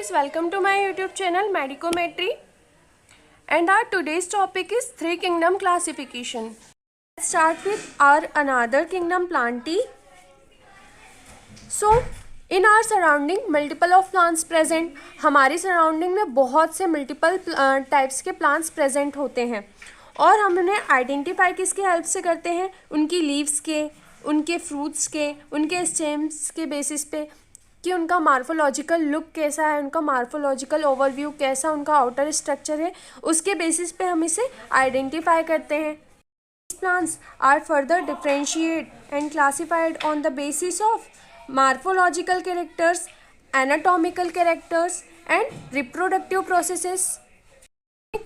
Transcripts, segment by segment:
guys, welcome to my YouTube channel Medicometry, and our today's topic is three kingdom classification. Let's start with our another kingdom, plantae. So in our surrounding multiple of plants present. हमारी surrounding में बहुत से multiple types के plants present होते हैं और हम उन्हें आइडेंटिफाई किसके हेल्प से करते हैं, उनकी लीव्स के, उनके फ्रूट्स के, उनके स्टेम्स के बेसिस पे कि उनका मार्फोलॉजिकल लुक कैसा है, उनका मार्फोलॉजिकल ओवरव्यू कैसा, उनका आउटर स्ट्रक्चर है, उसके बेसिस पे हम इसे आइडेंटिफाई करते हैं. Plants are further differentiated and classified on the basis of morphological characters, anatomical characters and reproductive processes.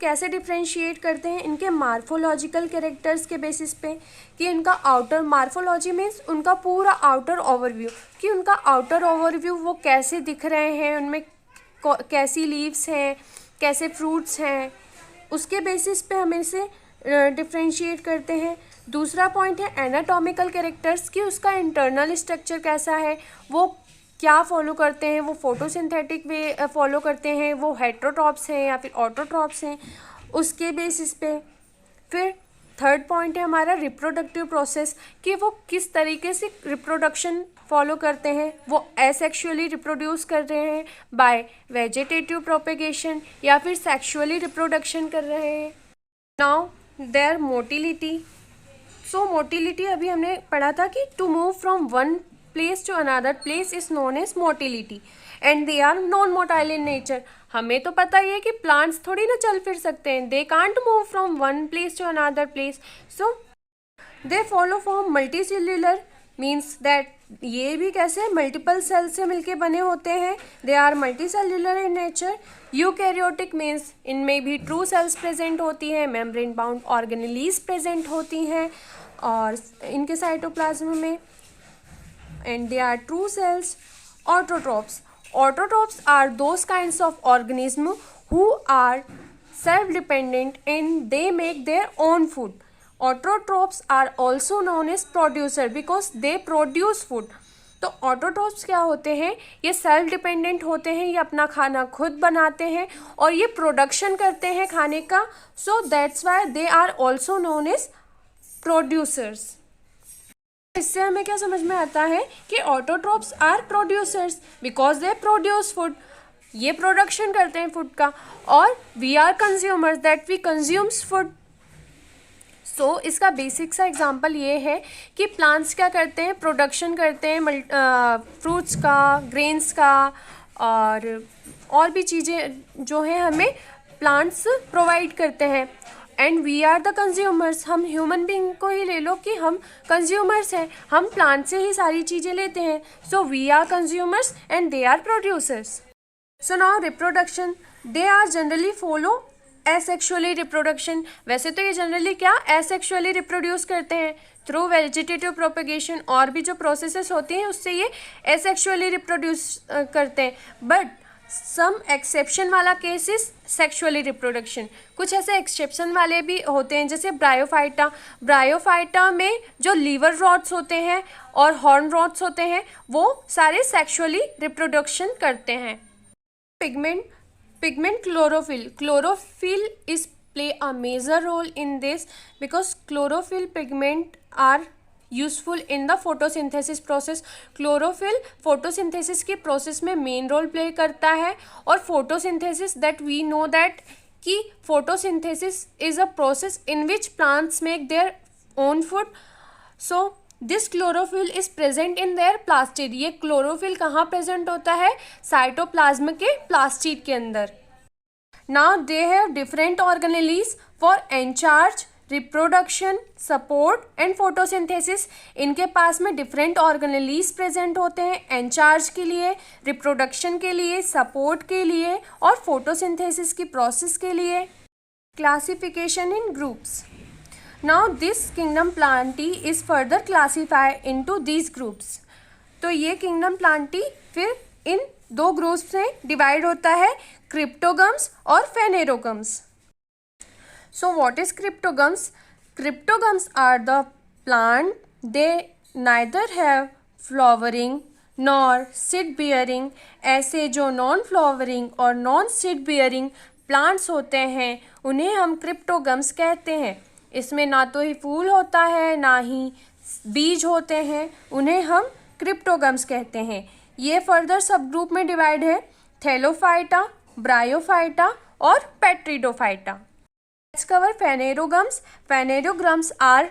कैसे डिफ्रेंशिएट करते हैं इनके मार्फोलॉजिकल कैरेक्टर्स के बेसिस पे कि उनका आउटर मार्फोलॉजी मीन्स उनका पूरा आउटर ओवरव्यू, कि उनका आउटर ओवरव्यू वो कैसे दिख रहे हैं, उनमें कैसी लीव्स हैं, कैसे फ्रूट्स हैं, उसके बेसिस पे हम इसे डिफ्रेंशिएट करते हैं. दूसरा पॉइंट है एनाटॉमिकल कैरेक्टर्स, कि उसका इंटरनल स्ट्रक्चर कैसा है, वो क्या फॉलो करते हैं, वो फोटोसिंथेटिक वे फॉलो करते हैं, वो हेट्रोट्रॉप्स हैं या फिर ऑटोट्रॉप्स हैं, उसके बेसिस पे. फिर थर्ड पॉइंट है हमारा रिप्रोडक्टिव प्रोसेस, कि वो किस तरीके से रिप्रोडक्शन फॉलो करते हैं, वो एसेक्सुअली रिप्रोड्यूस कर रहे हैं बाय वेजिटेटिव प्रोपेगेशन या फिर सेक्सुअली रिप्रोडक्शन कर रहे हैं. Now there motility. So motility अभी हमने पढ़ा था कि to move from one place to another place is known as motility and they are non motile in nature. हमें तो पता ही है कि plants थोड़ी ना चल फिर सकते हैं, they can't move from one place to another place, so they follow from multicellular means that ये भी कैसे मल्टीपल सेल से मिलके बने होते हैं, they are multicellular in nature. Eukaryotic means इनमें भी ट्रू सेल्स प्रेजेंट होती हैं, मेम्ब्रेन बाउंड ऑर्गेनेलीज प्रेजेंट होती हैं और इनके साइटोप्लाज्म में, and they are true cells. Autotrophs. Autotrophs are those kinds of organisms who are self-dependent and they make their own food. Autotrophs are also known as producer because they produce food. तो autotrophs क्या होते हैं, ये self dependent होते हैं, ये अपना खाना खुद बनाते हैं और ये प्रोडक्शन करते हैं खाने का. So that's why they are also known as producers. इससे हमें क्या समझ में आता है कि autotrophs are producers because they produce food, ये प्रोडक्शन करते हैं फूड का, और we are consumers that we consumes food. So इसका बेसिक सा एग्जांपल ये है कि प्लांट्स क्या करते हैं, प्रोडक्शन करते हैं फ्रूट्स का, ग्रेन्स का और भी चीज़ें जो हैं हमें प्लांट्स प्रोवाइड करते हैं. And we are the consumers. हम ह्यूमन बींग को ही ले लो कि हम कंज्यूमर्स हैं, हम प्लांट से ही सारी चीज़ें लेते हैं. So we are consumers and they are producers. So now reproduction. They are generally follow asexually reproduction. वैसे तो ये जनरली क्या एसेक्सुअली रिप्रोड्यूस करते हैं थ्रू वेजिटेटिव प्रोपेगेशन, और भी जो प्रोसेसेस होती हैं उससे ये एसेक्सुअली रिप्रोड्यूस करते हैं. बट सम एक्सेप्शन वाला केस इज सेक्सुअली रिप्रोडक्शन. कुछ ऐसे एक्सेप्शन वाले भी होते हैं जैसे ब्रायोफाइटा. ब्रायोफाइटा में जो लीवर रॉड्स होते हैं और हॉर्न रॉड्स होते हैं वो सारे सेक्सुअली रिप्रोडक्शन करते हैं. Pigment chlorophyll. Chlorophyll is play a major role in this because chlorophyll pigment are useful in the photosynthesis process. Chlorophyll photosynthesis की प्रोसेस में मेन रोल प्ले करता है. और photosynthesis that we know that कि photosynthesis is a process in which plants make their own food. So this chlorophyll is present in their plastid. ये chlorophyll कहाँ present होता है, साइटोप्लाज्म के प्लास्टिड के अंदर. Now they have different organelles for anchorage, reproduction, support and photosynthesis. इनके पास में डिफरेंट ऑर्गेनेलीज प्रेजेंट होते हैं एनचार्ज के लिए, रिप्रोडक्शन के लिए, सपोर्ट के लिए और फोटोसिंथेसिस की प्रोसेस के लिए. Classification in groups. Now this kingdom Plantae is further classified into these groups. तो ये किंगडम प्लांटी फिर इन दो ग्रुप्स में डिवाइड होता है, क्रिप्टोगम्स और फेनेरोगम्स. So what is cryptogams? Cryptogams are the plant. They neither have flowering nor seed bearing, ऐसे जो नॉन फ्लावरिंग और नॉन सीड बियरिंग प्लांट्स होते हैं उन्हें हम क्रिप्टोगम्स कहते हैं। इसमें ना तो ही फूल होता है ना ही बीज होते हैं, उन्हें हम क्रिप्टोगम्स कहते हैं। ये फर्दर सब ग्रुप में डिवाइड है, थैलोफाइटा, ब्रायोफाइटा और pteridophyta. Let's cover phanerogams. Phanerogams are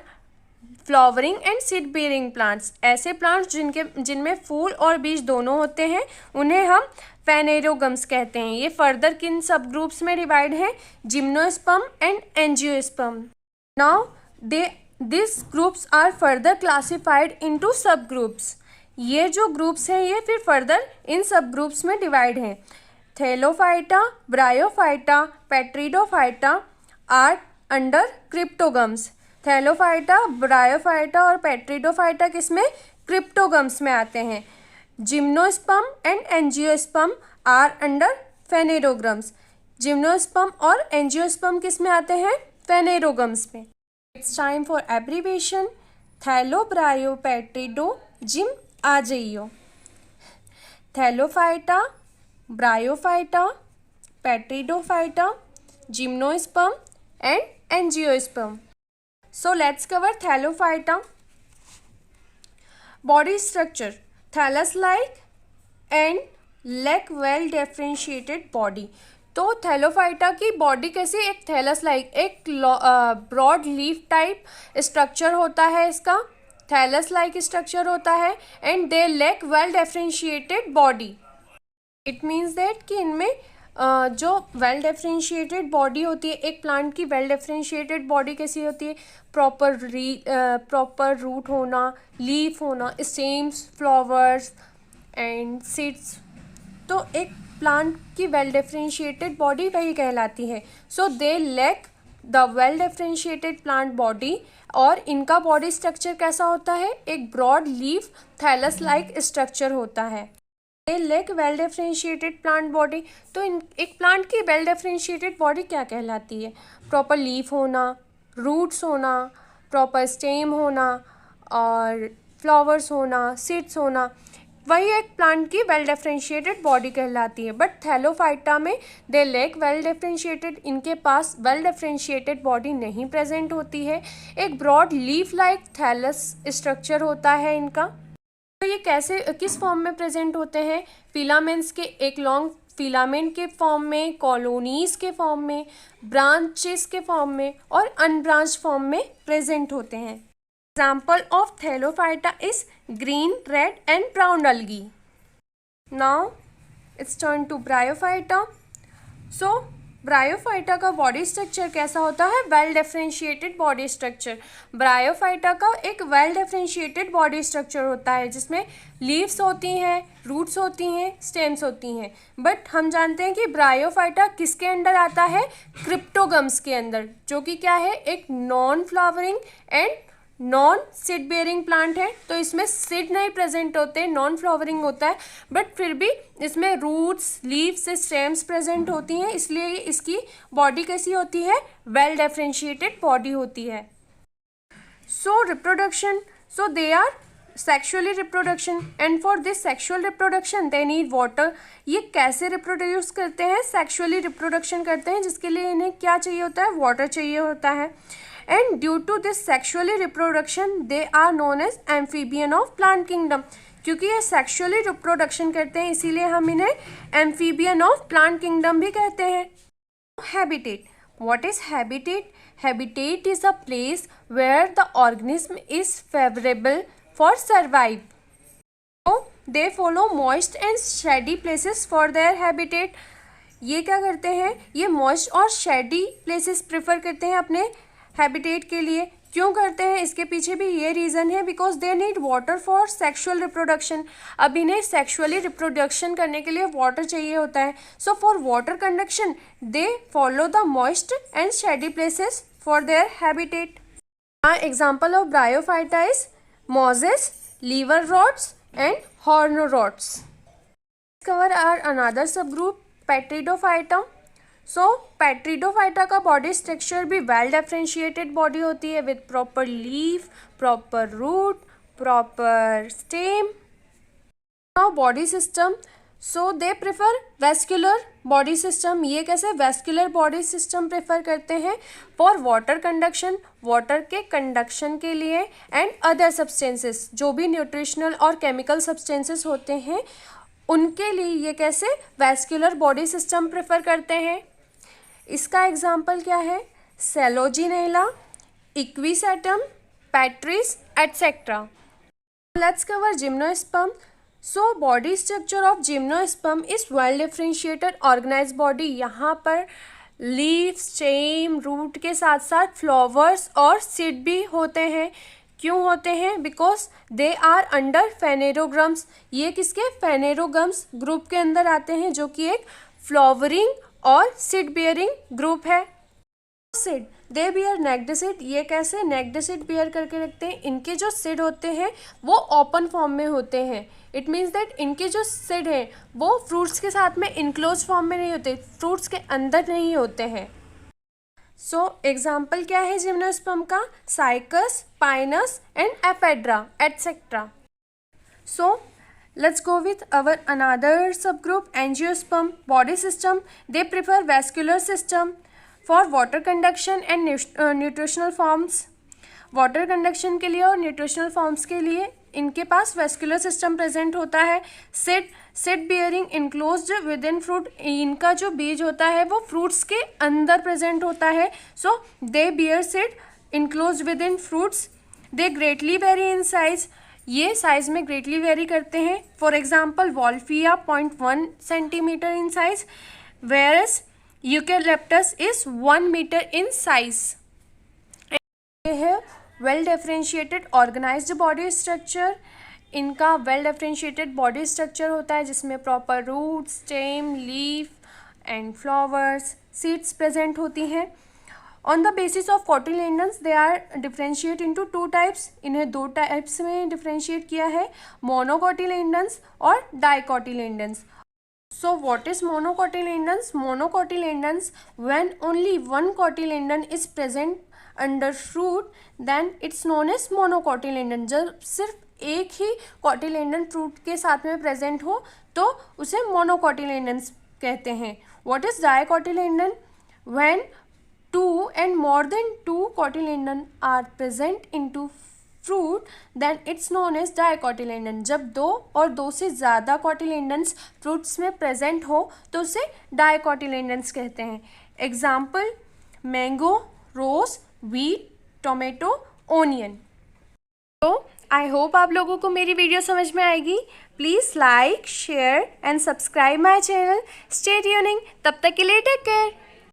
flowering and seed bearing plants. ऐसे प्लांट्स जिनमें फूल और बीज दोनों होते हैं उन्हें हम फेनेरोगम्स कहते हैं। ये फर्दर किन सब ग्रुप्स में डिवाइड है, gymnosperm and angiosperm. Now this groups are further classified into sub groups. ये जो ग्रुप्स हैं ये फिर फर्दर इन सब ग्रुप्स में डिवाइड हैं। Thallophyta, bryophyta, pteridophyta are under cryptogams. Thallophyta, bryophyta और पेट्रिडोफाइटा किसमें, क्रिप्टोगम्स में आते हैं। Gymnosperm and angiosperm are under phanerogams. Gymnosperm और एंजियोस्पर्म किस में आते हैं, फेनेरोगम्स में। It's time for abbreviation. Thallo, bryo, pterido, gym आ जाइयो। Thallophyta, bryophyta, pteridophyta, gymnosperm and angiosperm. So let's cover thallophyta. Body structure, thallus-like and lack well differentiated body. तो thallophyta की बॉडी कैसी, एक थैलस लाइक, एक broad leaf type structure होता है इसका, थैलस लाइक स्ट्रक्चर होता है and they lack well differentiated body. It means that कि इनमें जो वेल डिफरेंशिएटेड बॉडी होती है, एक प्लांट की वेल डिफरेंशिएटेड बॉडी कैसी होती है, प्रॉपर रूट होना, लीफ होना, स्टेम्स, फ्लावर्स एंड सीड्स। तो एक प्लांट की वेल डिफरेंशिएटेड बॉडी वही कहलाती है। So they lack the well differentiated plant body. और इनका बॉडी स्ट्रक्चर कैसा होता है, एक broad leaf thallus like structure होता है। Lack well differentiated plant body. तो एक प्लांट की वेल डिफरेंशिएटेड बॉडी क्या कहलाती है, प्रॉपर लीफ होना, रूट्स होना, प्रॉपर स्टेम होना और फ्लावर्स होना, सीड्स होना, वही एक प्लांट की वेल डिफरेंशिएटेड बॉडी कहलाती है। बट थैलोफाइटा में दे लेक वेल डिफरेंशिएटेड, इनके पास वेल डिफरेंशिएटेड बॉडी नहीं प्रेजेंट होती है, एक broad leaf like thallus structure होता है इनका। तो ये कैसे, किस फॉर्म में प्रेजेंट होते हैं, फिलामेंट्स के, एक लॉन्ग फिलामेंट के फॉर्म में, कॉलोनीज के फॉर्म में, ब्रांचेस के फॉर्म में और अनब्रांच फॉर्म में प्रेजेंट होते हैं। Example of Thallophyta is green, red and brown algae. Now it's turn to bryophyta. So bryophyta का बॉडी स्ट्रक्चर कैसा होता है, well differentiated body structure. Bryophyta का एक वेल डिफरेंशिएटेड बॉडी स्ट्रक्चर होता है जिसमें लीव्स होती हैं, रूट्स होती हैं, स्टेम्स होती हैं। बट हम जानते हैं कि ब्रायोफाइटा किसके अंडर आता है, क्रिप्टोगम्स के अंदर, जो कि क्या है, एक non flowering and non seed bearing plant है। तो इसमें सीड नहीं प्रेजेंट होते, नॉन फ्लावरिंग होता है, बट फिर भी इसमें रूट्स, लीव्स, स्टेम्स प्रेजेंट होती हैं, इसलिए इसकी बॉडी कैसी होती है, वेल डिफरेंशिएटेड बॉडी होती है। So reproduction, so they are sexually reproduction and for this sexual reproduction they need water. ये कैसे रिप्रोड्यूस करते हैं, सेक्सुअली रिप्रोडक्शन करते हैं, जिसके लिए इन्हें क्या चाहिए होता है, वाटर चाहिए होता है। And due to this sexually reproduction they are known as amphibian of plant kingdom. क्योंकि ये सेक्सुअली रिप्रोडक्शन करते हैं इसीलिए हम इन्हें एम्फीबियन ऑफ प्लांट किंगडम भी कहते हैं। Habitat, what is habitat? Habitat is a place where the organism is favorable for survive. So they follow moist and shady places for their habitat. ये क्या करते हैं, ये moist और shady places prefer करते हैं अपने habitat के लिए। क्यों करते हैं, इसके पीछे भी ये रीज़न है, because they need water for sexual reproduction. अब इन्हें सेक्शुअली रिप्रोडक्शन करने के लिए वाटर चाहिए होता है। So for water conduction they follow the moist and shady places for their habitat. Example of bryophyta is mosses, liverworts and hornworts. Cover are another sub group pteridophyta. So pteridophyta का body structure भी well differentiated body होती है with proper leaf, proper root, proper stem now body system, so they prefer vascular body system. ये कैसे vascular body system prefer करते हैं for water conduction, water के conduction के लिए, एंड अदर सब्सटेंसेस, जो भी न्यूट्रिशनल और केमिकल सब्सटेंसेस होते हैं उनके लिए ये कैसे वेस्कुलर बॉडी सिस्टम प्रेफर करते हैं। इसका एग्जाम्पल क्या है, selaginella, equisetum, pteris etcetera. Let's cover gymnosperm. So body structure of gymnosperm is well differentiated organised body. यहाँ पर लीफ, स्टेम, रूट के साथ साथ फ्लावर्स और सीड भी होते हैं। क्यों होते हैं? Because they are under phanerogams. ये किसके? फेनेरोगम्स ग्रुप के अंदर आते हैं, जो कि एक फ्लावरिंग और सीड बियरिंग ग्रुप है। Seed, they bear naked seed. ये कैसे नेक्ड सीड बियर करके रखते हैं? इनके जो सीड होते हैं वो ओपन फॉर्म में होते हैं। इट मीन्स दैट इनके जो सीड हैं वो फ्रूट्स के साथ में इनक्लोज फॉर्म में नहीं होते, फ्रूट्स के अंदर नहीं होते हैं। सो एग्जाम्पल क्या है जिम्नोस्पर्म का? Cycas, Pinus and ephedra etcetera. So let's go with our another subgroup, angiosperm. Body system, they prefer vascular system for water conduction and nutritional forms. Water conduction के लिए और न्यूट्रिशनल फॉर्म्स के लिए इनके पास vascular system present होता है। Seed bearing enclosed with in fruit, इनका जो बीज होता है वो फ्रूट्स के अंदर प्रेजेंट होता है। So they bear seed enclosed within fruits. They greatly vary in size, ये साइज में ग्रेटली वेरी करते हैं। For example wolffia 0.1 centimetre in size, whereas eucalyptus is 1 metre in size. ये है well differentiated organised body structure. इनका well differentiated body structure होता है जिसमें proper root, stem, leaf and flowers, seeds present होती हैं। On the basis of cotyledons they are differentiate into 2 types. इन्हें 2 types में डिफ्रेंशिएट किया है, मोनोकोटिलेडन्स और dicotyledons. So what is monocotyledons? Monocotyledons when only one cotyledon is present under fruit then it's known as monocotyledon. जब सिर्फ एक ही cotyledon fruit के साथ में प्रेजेंट हो तो उसे मोनोकोटिलेडन्स कहते हैं। What is dicotyledon? When 2 and more than 2 cotyledon are present into fruit then it's known as dicotyledon। जब 2 और 2 से ज़्यादा कोटिलेडन्स फ्रूट्स में प्रेजेंट हो तो उसे डाइकोटिलेडन्स कहते हैं। एग्जाम्पल मैंगो, रोज, व्हीट, टोमेटो, ओनियन। तो आई होप आप लोगों को मेरी वीडियो समझ में आएगी। Please like, share and subscribe my channel. Stay tuning. तब तक के लिए टेक केयर।